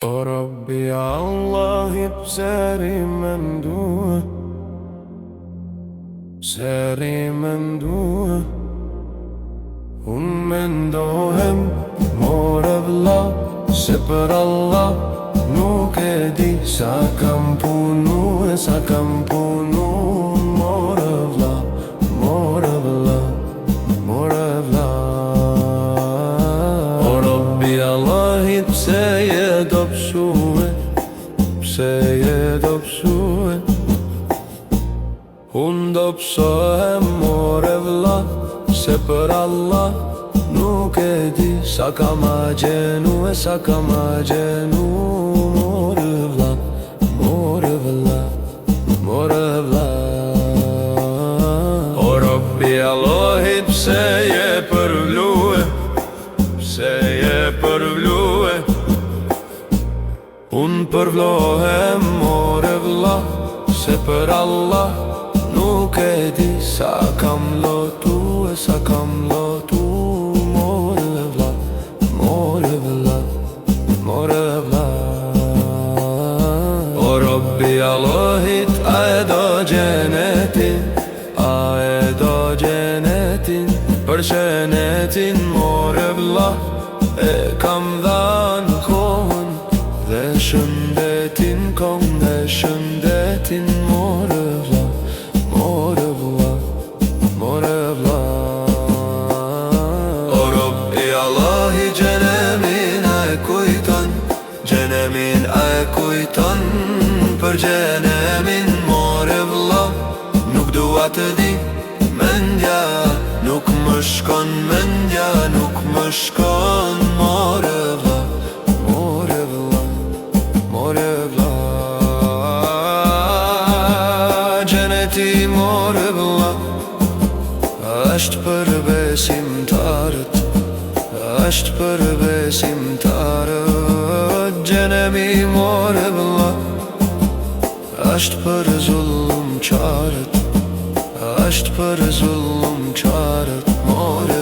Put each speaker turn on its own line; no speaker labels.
O Rabbi Allahi pseri mendua, pseri mendua. Unë mendohem more vlla, se për Allah nuk e di sa kam punu, sa kam punu. More vlla, more vlla, more vlla. O Rabbi Allahi pse je dobësue, pse je dobësue. Unë dobësohem more vlla, se për Allah nuk e di sa kam agjenu, sa kam agjenu. More vlla, more vlla, more vlla. O Rabbi Allahi pse je përvlue, pse je përvlue. Unë përvlohem more vlla, se për Allah nuk e di sa kam lotu, sa kam lotu. More vlla, more vlla, more vlla. O Rabbi Allahit, a e do gjenetin, a e do gjenetin. Për gjenetin more vlla, e kam dhanë kohën dhe shëndetin, kohën dhe shëndetin. More vlla, more vlla, more vlla. O Rabbi Allahi gjenemin a e kujton, gjenemin a e kujton. Për gjenemin more vlla, nuk dua të di mendja, nuk më shkon mendja, nuk më shkon. More vlla, more vlla, more vlla. Gjeneti more vlla, është për besimtarët, është për besimtarët. Gjenemi more vlla, është për zullumqarët, është për zullumqarët. More